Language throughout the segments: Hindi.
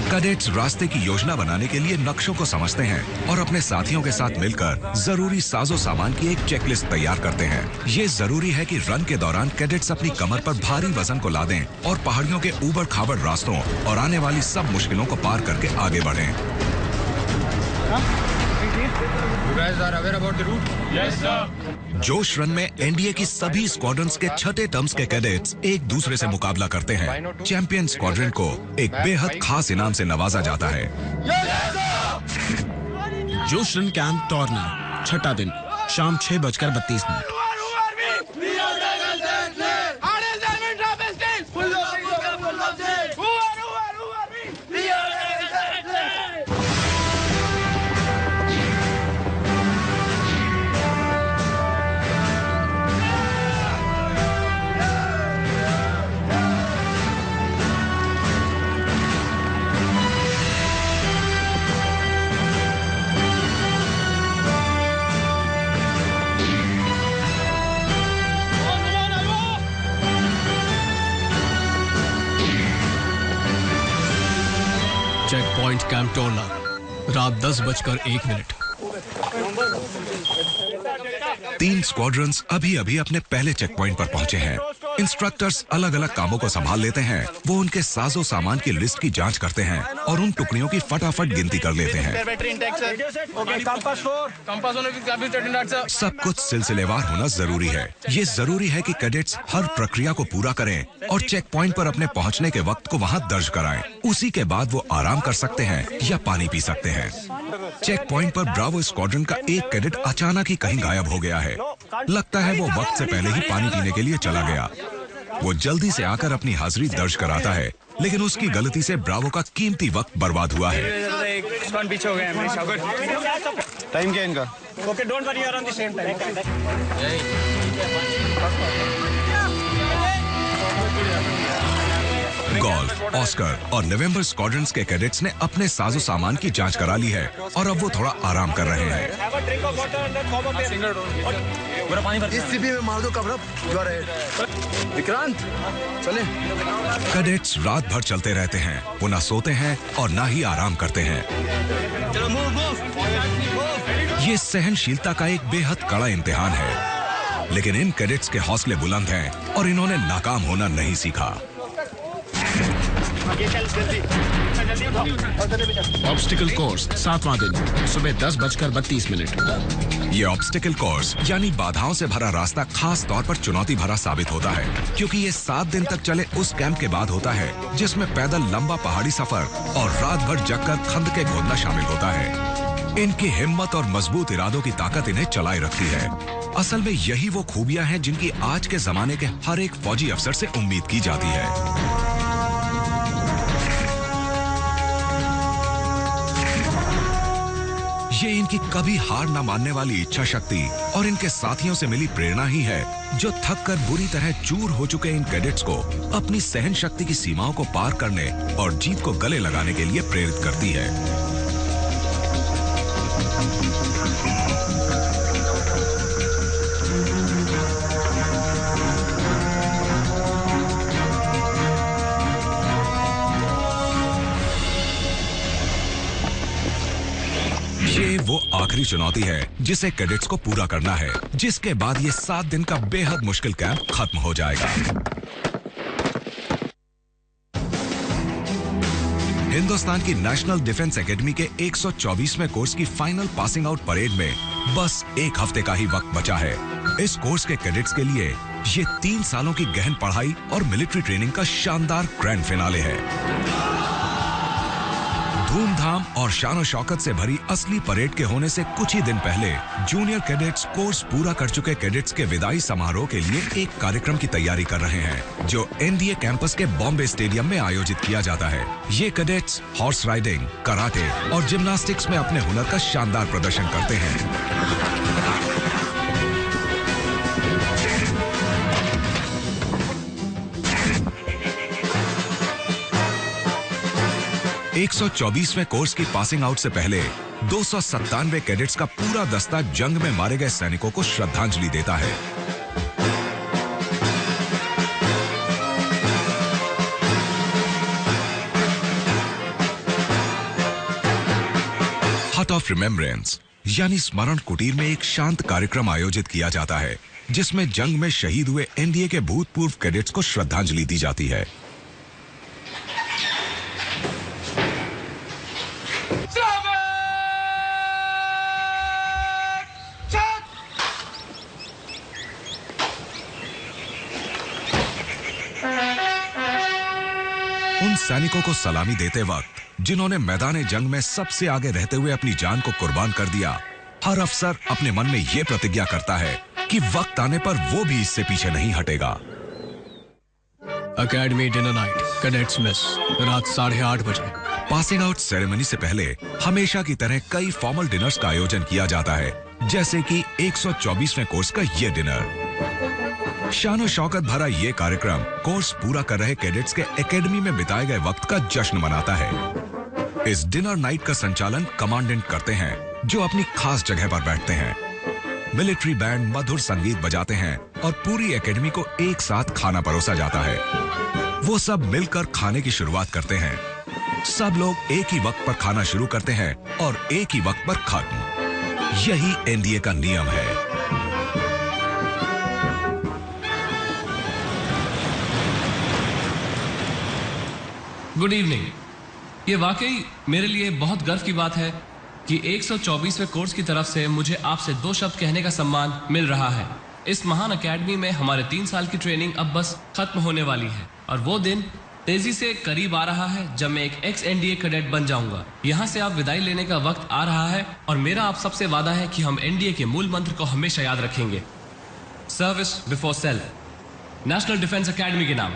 कैडेट्स रास्ते की योजना बनाने के लिए नक्शों को समझते हैं और अपने साथियों के साथ मिलकर जरूरी साजो सामान की एक चेकलिस्ट तैयार करते हैं। ये जरूरी है कि रन के दौरान कैडेट्स अपनी कमर पर भारी वजन को लादें और पहाड़ियों के ऊबड़ खाबड़ रास्तों और आने वाली सब मुश्किलों को पार करके आगे बढ़ें। जोश रन में एनडीए की सभी स्क्वाड्रंस के छठे टर्म्स के कैडेट्स एक दूसरे से मुकाबला करते हैं। चैंपियन स्क्वाड्रन को एक बेहद खास इनाम से नवाजा जाता है। जोश रन कैंप टॉर्ना, छठा दिन, शाम 6:32। चेक पॉइंट कैंप टोरना, रात 10:01। 3 स्क्वाड्रंस अभी-अभी अपने पहले चेक पॉइंट पर पहुंचे हैं। इंस्ट्रक्टर्स अलग-अलग कामों को संभाल लेते हैं। वो उनके साजो सामान की लिस्ट की जांच करते हैं और उन टुकड़ियों की फटाफट गिनती कर लेते हैं। सब कुछ सिलसिलेवार होना जरूरी है। ये जरूरी है कि कैडेट्स हर प्रक्रिया को पूरा करें और चेक पॉइंट पर अपने पहुंचने के वक्त को वहां दर्ज कराएं। उसी के बाद वो आराम कर सकते हैं या पानी पी सकते हैं। चेक पॉइंट पर ब्रावो स्क्वाड्रन का एक कैडेट अचानक ही कहीं गायब हो गया है। लगता है वो वक्त से पहले ही पानी पीने के लिए चला गया। वो जल्दी से आकर अपनी हाजिरी दर्ज कराता है, लेकिन उसकी गलती से ब्रावो का कीमती वक्त बर्बाद हुआ है। पीछे हो गए टाइम क्या इनका? Okay, don't worry, you are on the same time. Golf, Oscar और नवंबर स्क्वाड्रंस के कैडेट्स ने अपने साजो सामान की जांच करा ली है और अब वो थोड़ा आराम कर रहे हैं। इस सीपी में मार दो कपड़ा। विक्रांत, चले। कैडेट्स रात भर चलते रहते हैं। वो ना सोते हैं और ना ही आराम करते हैं। ये सहनशीलता का एक बेहद कड़ा इम्तिहान है, लेकिन इन कैडेट्स के हौसले बुलंद हैं और इन्होंने नाकाम होना नहीं सीखा। ऑब्स्टिकल कोर्स, 7वां दिन, सुबह 10:32। ये ऑब्स्टिकल कोर्स यानी बाधाओं से भरा रास्ता खास तौर पर चुनौती भरा साबित होता है, क्योंकि ये 7 दिन तक चले उस कैंप के बाद होता है जिसमें पैदल लंबा पहाड़ी सफर और रात भर जगकर खंदकें खोदना शामिल होता है। इनकी हिम्मत और मजबूत इरादों की ताकत इन्हें चलाए रखती है। असल में यही वो खूबियां हैं जिनकी आज के जमाने के हर एक फौजी अफसर से उम्मीद की जाती है। ये इनकी कभी हार न मानने वाली इच्छा शक्ति और इनके साथियों से मिली प्रेरणा ही है जो थक कर बुरी तरह चूर हो चुके इन कैडेट्स को अपनी सहन शक्ति की सीमाओं को पार करने और जीत को गले लगाने के लिए प्रेरित करती है। ये वो आखिरी चुनौती है जिसे कैडेट्स को पूरा करना है, जिसके बाद ये 7 दिन का बेहद मुश्किल कैंप खत्म हो जाएगा। हिंदुस्तान की नेशनल डिफेंस एकेडमी के 124वें कोर्स की फाइनल पासिंग आउट परेड में बस 1 हफ्ते का ही वक्त बचा है। इस कोर्स के कैडेट्स के लिए ये 3 सालों की गहन पढ़ाई और मिलिट्री ट्रेनिंग का शानदार ग्रैंड फिनाले है। धूमधाम और शान शौकत से भरी असली परेड के होने से कुछ ही दिन पहले जूनियर कैडेट्स कोर्स पूरा कर चुके कैडेट्स के विदाई समारोह के लिए एक कार्यक्रम की तैयारी कर रहे हैं, जो एनडीए कैंपस के बॉम्बे स्टेडियम में आयोजित किया जाता है। ये कैडेट्स हॉर्स राइडिंग, कराटे और जिम्नास्टिक्स में अपने हुनर का शानदार प्रदर्शन करते हैं। 124वें कोर्स की पासिंग आउट से पहले 297 कैडेट्स का पूरा दस्ता जंग में मारे गए सैनिकों को श्रद्धांजलि देता है। हट ऑफ रिमेम्बरेंस यानी स्मरण कुटीर में एक शांत कार्यक्रम आयोजित किया जाता है जिसमें जंग में शहीद हुए एनडीए के भूतपूर्व कैडेट्स को श्रद्धांजलि दी जाती है। उन सैनिकों को सलामी देते वक्त जिन्होंने मैदान जंग में सबसे आगे रहते हुए अपनी जान को कुर्बान कर दिया, हर अफसर अपने मन में ये प्रतिज्ञा करता है कि वक्त आने पर वो भी इससे पीछे नहीं हटेगा। Academy dinner night, cadets mess, रात 8:30 बजे। पासिंग आउट सेरेमनी से पहले हमेशा की तरह कई फॉर्मल डिनर्स का आयोजन किया जाता है, जैसे कि 124वें कोर्स का ये डिनर। शान शौकत भरा ये कार्यक्रम कोर्स पूरा कर रहे कैडेट्स के एकेडमी में बिताए गए वक्त का जश्न मनाता है। इस डिनर नाइट का संचालन कमांडेंट करते हैं जो अपनी खास जगह पर बैठते हैं। मिलिट्री बैंड मधुर संगीत बजाते हैं और पूरी एकेडमी को एक साथ खाना परोसा जाता है। वो सब मिलकर खाने की शुरुआत करते हैं। सब लोग एक ही वक्त पर खाना शुरू करते हैं और एक ही वक्त पर खत्म। यही एनडीए का नियम है। Good evening. ये वाकई मेरे लिए बहुत गर्व की बात है कि 124वें कोर्स की तरफ से मुझे आपसे 2 शब्द कहने का सम्मान मिल रहा है। इस महान अकेडमी में हमारे 3 साल की ट्रेनिंग अब बस खत्म होने वाली है और वो दिन तेजी से करीब आ रहा है जब मैं एक एक्स एनडीए कैडेट बन जाऊंगा। यहाँ से आप विदाई लेने का वक्त आ रहा है और मेरा आप सबसे वादा है कि हम एनडीए के मूल मंत्र को हमेशा याद रखेंगे, service before self, national defence academy के नाम।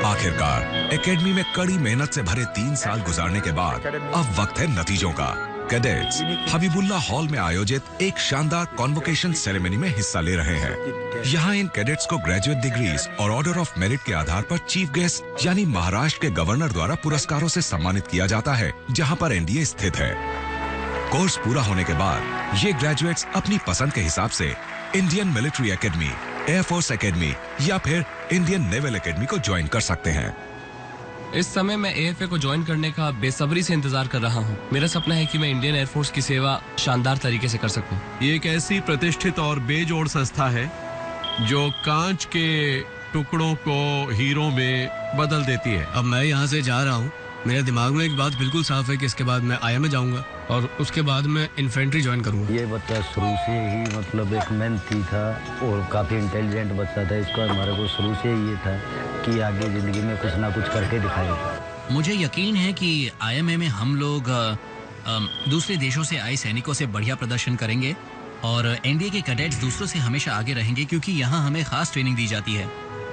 आखिरकार एकेडमी में कड़ी मेहनत से भरे 3 साल गुजारने के बाद अब वक्त है नतीजों का। कैडेट्स हबीबुल्ला हॉल में आयोजित एक शानदार कॉन्वोकेशन सेरेमनी में हिस्सा ले रहे हैं। यहाँ इन कैडेट्स को ग्रेजुएट डिग्रीज और ऑर्डर ऑफ मेरिट के आधार पर चीफ गेस्ट यानी महाराष्ट्र के गवर्नर द्वारा पुरस्कारों से सम्मानित किया जाता है, जहाँ पर एनडीए स्थित है। कोर्स पूरा होने के बाद ये ग्रेजुएट्स अपनी पसंद के हिसाब से Indian military academy, air force academy या फिर इंडियन नेवल एकेडमी को ज्वाइन कर सकते हैं। इस समय मैं एएफए को ज्वाइन करने का बेसब्री से इंतजार कर रहा हूँ। मेरा सपना है कि मैं इंडियन एयरफोर्स की सेवा शानदार तरीके से कर सकूँ। ये एक ऐसी प्रतिष्ठित और बेजोड़ संस्था है जो कांच के टुकड़ों को हीरों में बदल देती है। अब मैं यहाँ से जा रहा हूँ, मेरे दिमाग में एक बात बिल्कुल साफ है कि इसके बाद मैं आईएम में जाऊंगा और उसके बाद मैं इन्फेंट्री ज्वाइन करूंगा। ये बच्चा शुरू से ही मतलब एक मेहनती था और काफ़ी इंटेलिजेंट बच्चा था। इसका हमारे को शुरू से ये था कि आगे ज़िंदगी में कुछ ना कुछ करके दिखाएगा। मुझे यकीन है कि आईएमए में हम लोग दूसरे देशों से आए सैनिकों से बढ़िया प्रदर्शन करेंगे और एनडीए के कैडेट्स दूसरों से हमेशा आगे रहेंगे क्योंकि यहाँ हमें खास ट्रेनिंग दी जाती है।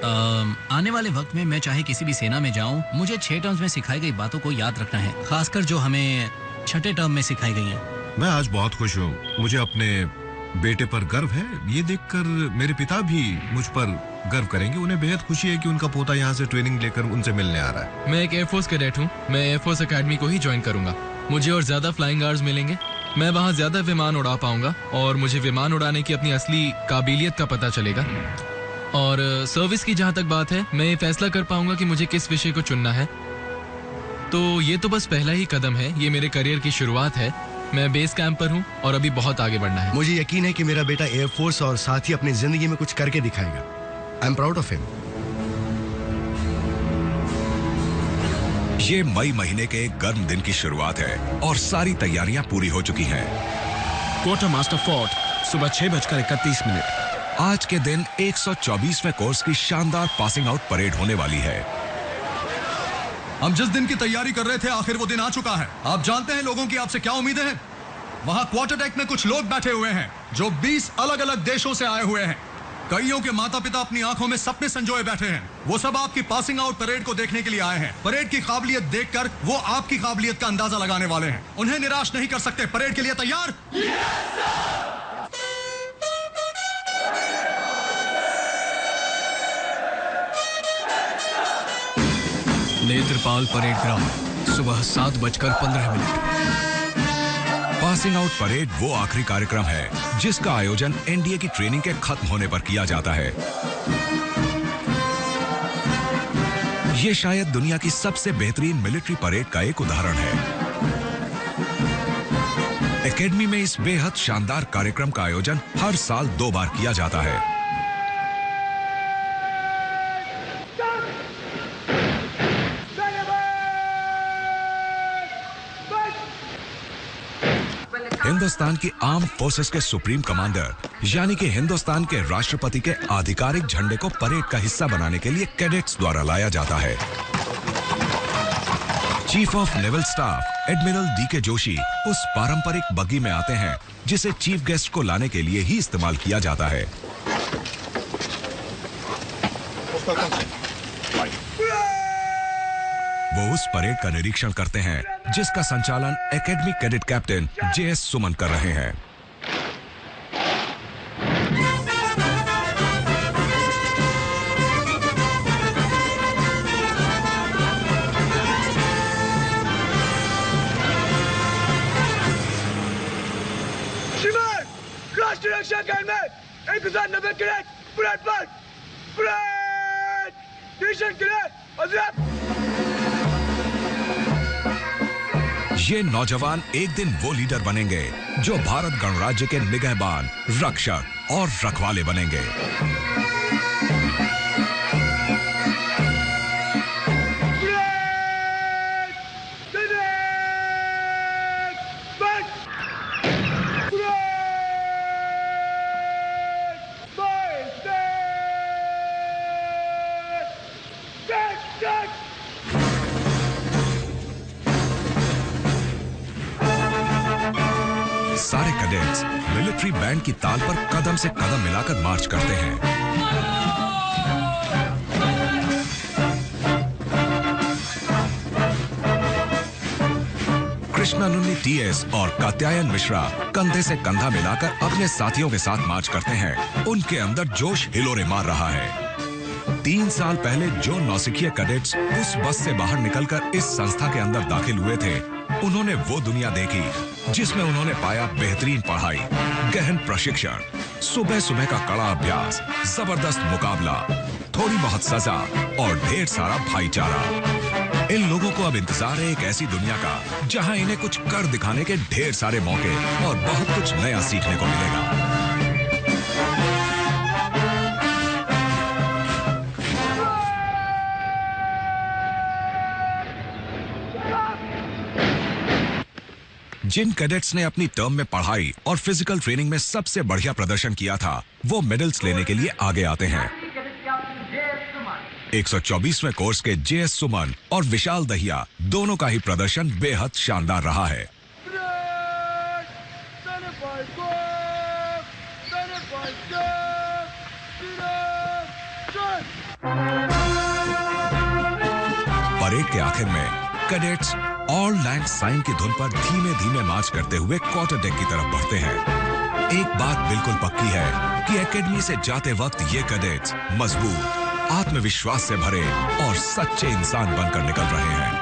आने वाले वक्त में मैं चाहे किसी भी सेना में जाऊं, मुझे 6 टर्म्स में सिखाई गई बातों को याद रखना है, खासकर जो हमें 6ठे टर्म में सिखाई गई हैं। मैं आज बहुत खुश हूँ। मुझे अपने बेटे पर गर्व है। ये देखकर मेरे पिता भी मुझ पर गर्व करेंगे। उन्हें बेहद खुशी है कि उनका पोता यहाँ से ट्रेनिंग लेकर उनसे मिलने आ रहा है। मैं एक एयरफोर्स कैडेट हूँ। मैं एयरफोर्स एकेडमी को ही ज्वाइन करूंगा। मुझे और ज्यादा फ्लाइंग आवर्स मिलेंगे। मैं वहाँ ज्यादा विमान उड़ा पाऊंगा और मुझे विमान उड़ाने की अपनी असली काबिलियत का पता चलेगा। और सर्विस की जहाँ तक बात है, मैं ये फैसला कर पाऊंगा कि मुझे किस विषय को चुनना है। तो ये तो बस पहला ही कदम है। ये मेरे करियर की शुरुआत है। मैं बेस कैंप पर हूँ और अभी बहुत आगे बढ़ना है। मुझे यकीन है कि मेरा बेटा एयरफोर्स और साथ ही अपनी जिंदगी में कुछ करके दिखाएगा। I am proud of him. ये मई महीने के एक गर्म दिन की शुरुआत है और सारी तैयारियां पूरी हो चुकी हैं। क्वार्टर मास्टर फोर्ट सुबह 6:31 आज के दिन 124वें कोर्स की शानदार पासिंग आउट परेड होने वाली है। हम जिस दिन की तैयारी कर रहे थे, आखिर वो दिन आ चुका है। आप जानते हैं लोगों की आपसे क्या उम्मीदें हैं? वहां क्वार्टर डेक में कुछ लोग बैठे हुए हैं जो 20 अलग अलग देशों से आए हुए हैं। कईयों के माता पिता अपनी आंखों में सपने संजोए बैठे हैं। वो सब आपकी पासिंग आउट परेड को देखने के लिए आए हैं। परेड की काबिलियत देखकर वो आपकी काबिलियत का अंदाजा लगाने वाले हैं। उन्हें निराश नहीं कर सकते। परेड के लिए तैयार? नेत्रपाल परेड ग्राउंड सुबह 7:15। पासिंग आउट परेड वो आखिरी कार्यक्रम है जिसका आयोजन एनडीए की ट्रेनिंग के खत्म होने पर किया जाता है। ये शायद दुनिया की सबसे बेहतरीन मिलिट्री परेड का एक उदाहरण है। एकेडमी में इस बेहद शानदार कार्यक्रम का आयोजन हर साल 2 बार किया जाता है। हिंदुस्तान की आर्म्ड फोर्सेस के सुप्रीम कमांडर यानी कि हिंदुस्तान के राष्ट्रपति के आधिकारिक झंडे को परेड का हिस्सा बनाने के लिए कैडेट्स द्वारा लाया जाता है। Chief of naval staff admiral DK Joshi उस पारंपरिक बग्गी में आते हैं जिसे चीफ गेस्ट को लाने के लिए ही इस्तेमाल किया जाता है। वो उस परेड का निरीक्षण करते हैं जिसका संचालन एकेडमी कैडेट कैप्टन जेएस सुमन कर रहे हैं। श्रीमान, राष्ट्रीय रक्षा अकादमी 1090 कैडेट परेड पर परेड डिवीजन के लिए हजरत। ये नौजवान एक दिन वो लीडर बनेंगे जो भारत गणराज्य के निगहबान, रक्षक और रखवाले बनेंगे। सारे कैडेट्स मिलिट्री बैंड की ताल पर कदम से कदम मिलाकर मार्च करते हैं। कृष्णानुन्नी टीएस और कात्यायन मिश्रा कंधे से कंधा मिलाकर अपने साथियों के साथ मार्च करते हैं। उनके अंदर जोश हिलोरे मार रहा है। 3 साल पहले जो नौसिखिए कैडेट्स उस बस से बाहर निकलकर इस संस्था के अंदर दाखिल हुए थे, उन्होंने वो दुनिया देखी जिसमें उन्होंने पाया बेहतरीन पढ़ाई, गहन प्रशिक्षण, सुबह सुबह का कड़ा अभ्यास, जबरदस्त मुकाबला, थोड़ी बहुत सजा और ढेर सारा भाईचारा। इन लोगों को अब इंतजार है एक ऐसी दुनिया का जहां इन्हें कुछ कर दिखाने के ढेर सारे मौके और बहुत कुछ नया सीखने को मिलेगा। जिन कैडेट्स ने अपनी टर्म में पढ़ाई और फिजिकल ट्रेनिंग में सबसे बढ़िया प्रदर्शन किया था, वो मेडल्स लेने के लिए आगे आते हैं। 124वें कोर्स के जेएस सुमन और विशाल दहिया दोनों का ही प्रदर्शन बेहद शानदार रहा है। परेड के आखिर में कैडेट्स ऑल लैंड साइन की धुन पर धीमे धीमे मार्च करते हुए क्वार्टर डेक की तरफ बढ़ते हैं। एक बात बिल्कुल पक्की है कि एकेडमी से जाते वक्त ये कैडेट्स मजबूत, आत्मविश्वास से भरे और सच्चे इंसान बनकर निकल रहे हैं।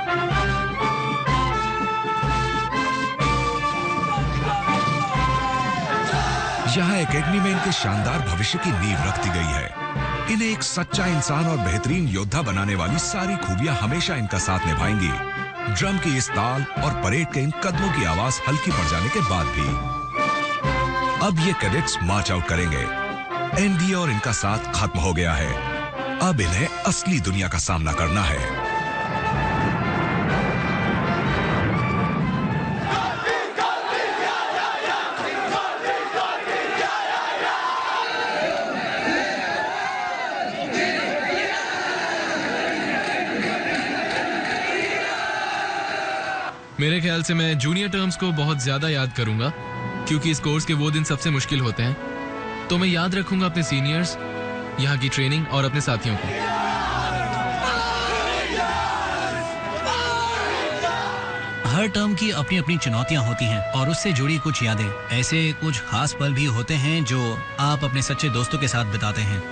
यहाँ एकेडमी में इनके शानदार भविष्य की नींव रख दी गई है। इन्हें एक सच्चा इंसान और बेहतरीन योद्धा बनाने वाली सारी खूबियां हमेशा इनका साथ निभाएंगी। ड्रम की इस ताल और परेड के इन कदमों की आवाज हल्की पड़ जाने के बाद भी। अब ये कैडेट्स मार्च आउट करेंगे। एनडीए और इनका साथ खत्म हो गया है। अब इन्हें असली दुनिया का सामना करना है। मेरे ख्याल से मैं जूनियर टर्म्स को बहुत ज्यादा याद करूंगा क्योंकि इस कोर्स के वो दिन सबसे मुश्किल होते हैं। तो मैं याद रखूंगा अपने सीनियर्स, यहाँ की ट्रेनिंग और अपने साथियों को। हर टर्म की अपनी अपनी चुनौतियां होती हैं और उससे जुड़ी कुछ यादें। ऐसे कुछ खास पल भी होते हैं जो आप अपने सच्चे दोस्तों के साथ बिताते हैं।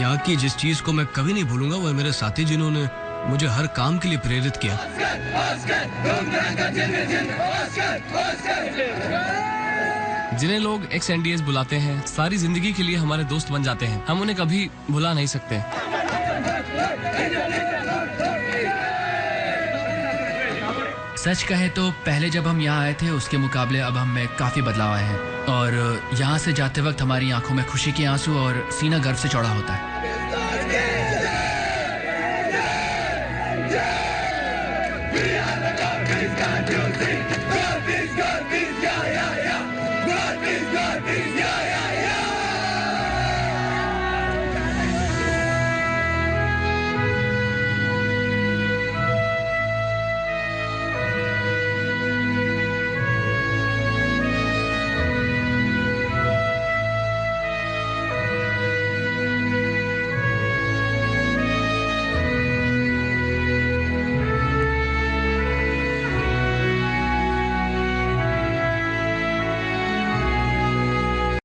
यहाँ की जिस चीज को मैं कभी नहीं भूलूंगा वो है मेरे साथी जिन्होंने मुझे हर काम के लिए प्रेरित किया। जिन्हें लोग एक्स NDAs बुलाते हैं, सारी जिंदगी के लिए हमारे दोस्त बन जाते हैं। हम उन्हें कभी भुला नहीं सकते। सच कहे तो पहले जब हम यहाँ आए थे उसके मुकाबले अब हम में काफी बदलाव आए हैं और यहाँ से जाते वक्त हमारी आंखों में खुशी के आंसू और सीना गर्व से चौड़ा होता है। We are the